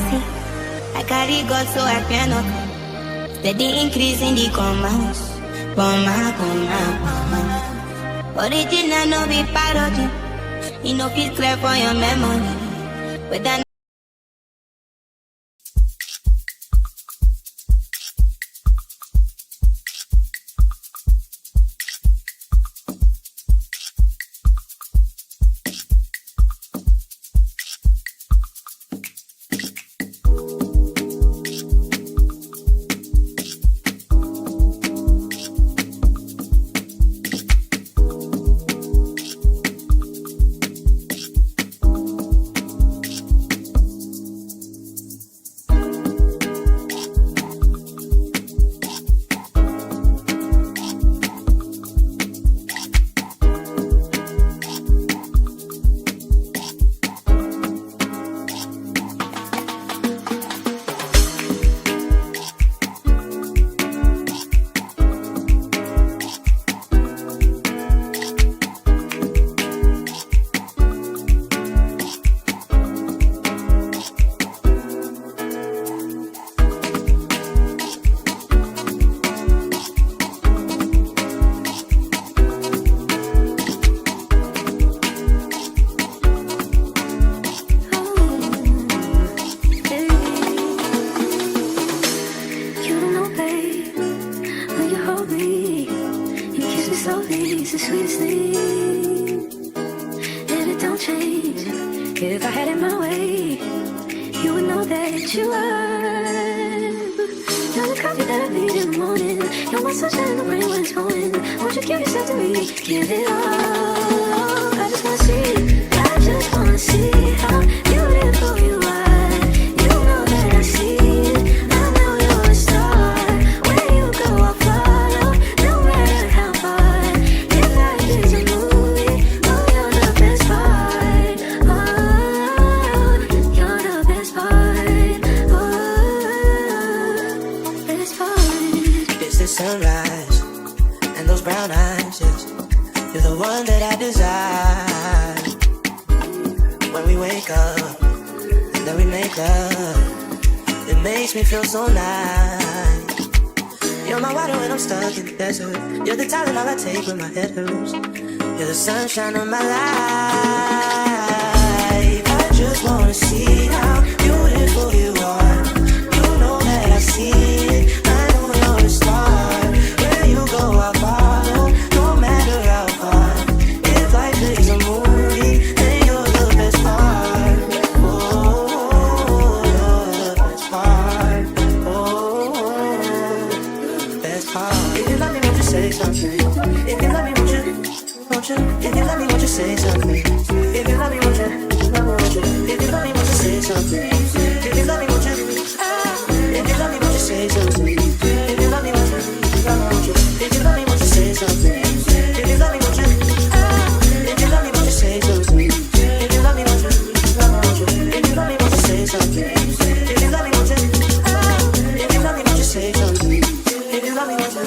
see. I carry God so I cannot. Steady increase in the commands. Original no be parody. You know fit clear for your memory. But then sunrise and those brown eyes, yes, you're the one that I desire. When we wake up and then we make love, it makes me feel so nice. You're my water when I'm stuck in the desert. You're the talent all I take when my head hurts. You're the sunshine of my life. I just wanna see how beautiful you are. You know that I see it. I know you're a star. Where you go, I'll follow, no matter how far. If life is a movie, then you're the best part. Oh, you're the best part. Oh, best part. If you love me, won't you say something? If you love me, won't you? If you love me, won't you say something? If you love me, won't you? If you love me, won't you say something? If you love me, won't you? If you love me, won't you say something? If you love me, won't you? If you love me, won't you say something? If you love me, won't you? If you love me, won't you say something? If you love me, won't you? If you love me, won't you say something? If you love me, won't you? If you love me, won't you say something? If you love me, won't you?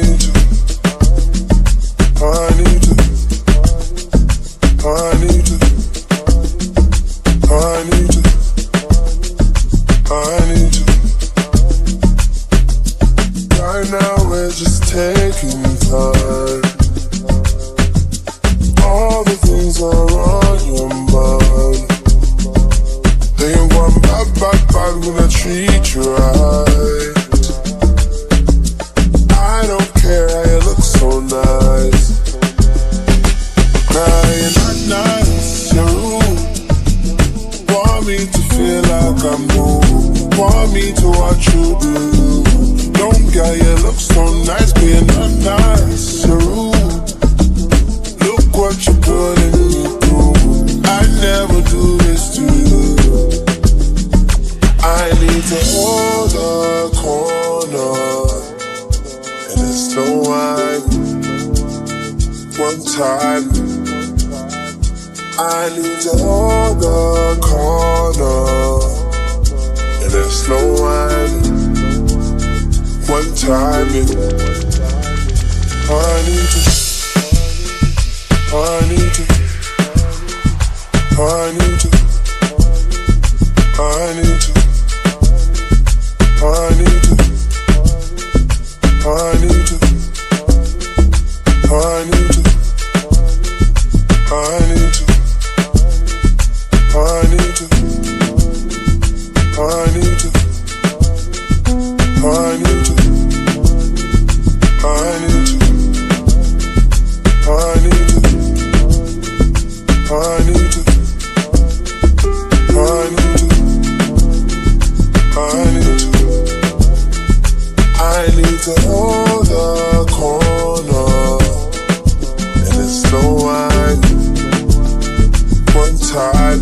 I One time, I need to hold the corner, and there's no one. One time, I need to, I need to, I need to, I need to, I need to, I need to, I need to, I need to, I need to, I need to, I need to, I need to, I need to, I need to, I need to, I need to, I need to hold the corner, and it's no one. One time,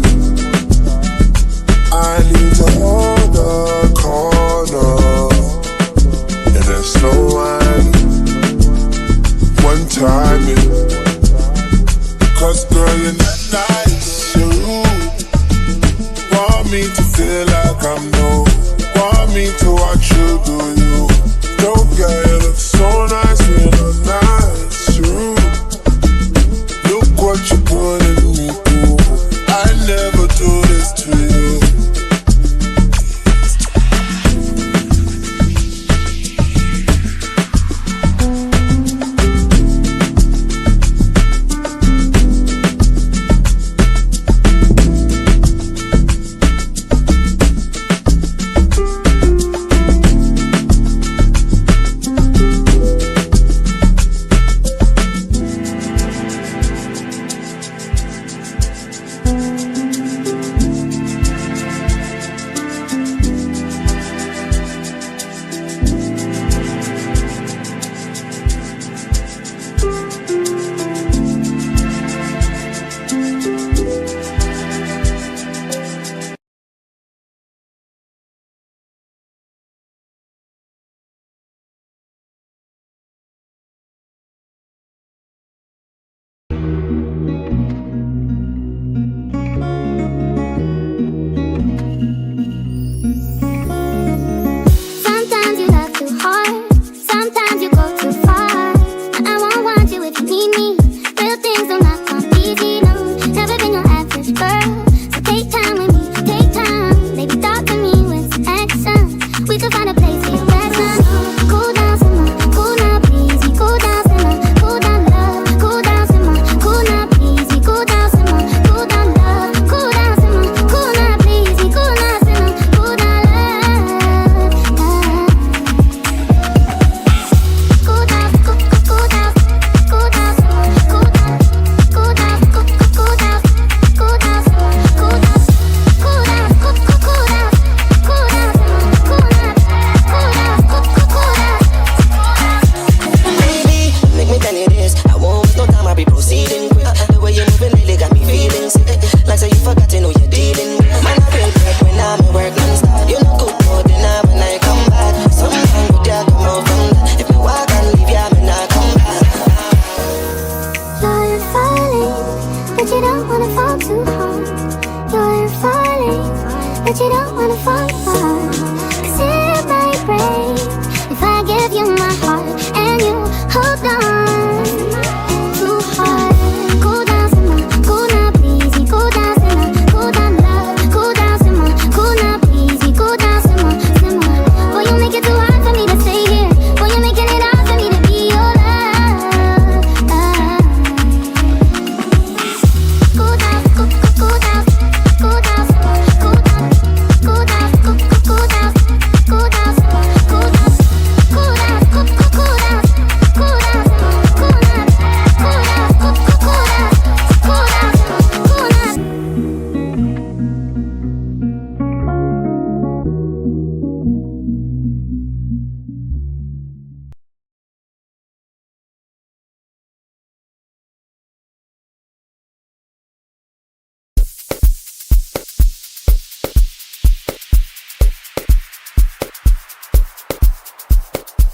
I need to hold the corner, and there's no one. One time, cause girl, you're not nice, you're rude. Want me to feel like I'm new. Want me to watch you do you. Don't get you look so nice, you're not nice, you're rude. Look what you're putting me through. I never do this to you.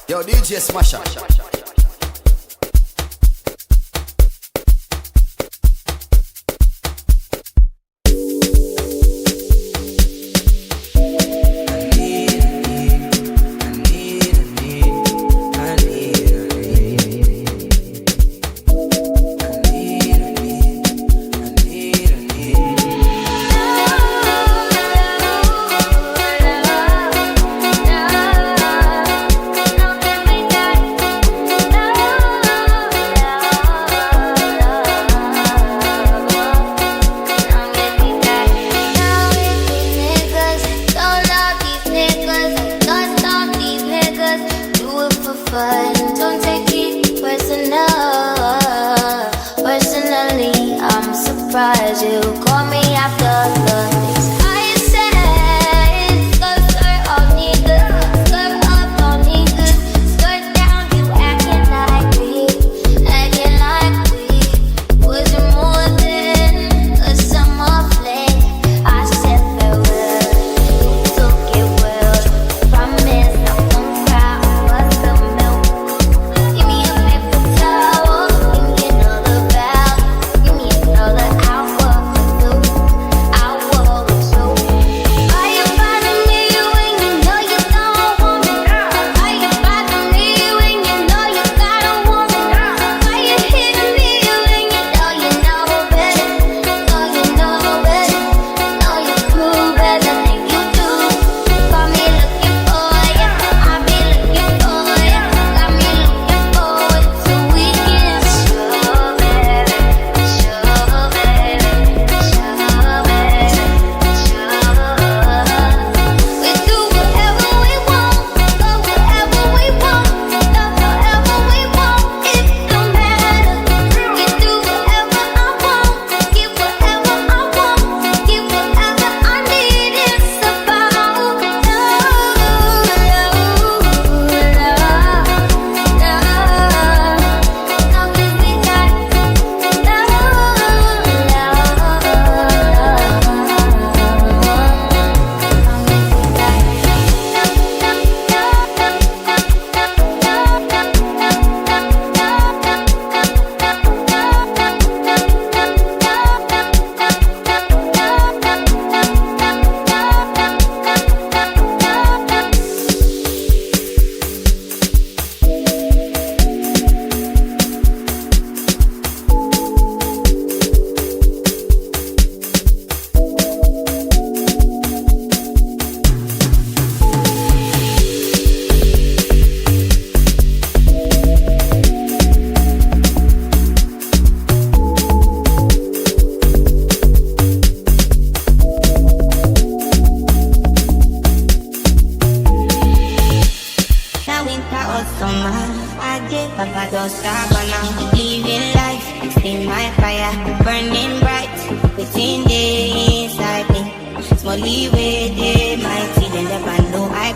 Yo, DJ Smasher. surprise you. Call me after the things I said. Skirt on nigga, skirt up on nigga, skirt down. You acting like we was it more than a summer fling? I said farewell, you took it well. Promise I won't cry over spilled milk. Give me a paper towel, give me another bag, give me another hour or two. Are you bothering me when you know you don't want me? Are you bothering me when you know you got a woman? Are you hitting me when you know better? Know better, know you cool better than you do. Call me looking for ya, I be looking for ya. Got me looking forward to weekends. Sure, baby, sure, baby, sure, baby, sure. We do whatever we want, go wherever we want, love whatever we want. It don't matter. We do whatever I want, give whatever I want, give whatever I need. It's about love, love, love is the guy. Now winter or summer, I get Papa don't stop now. Living life, stay my fire, burning bright within the inside me. Small leeway, they mighty, then the band no I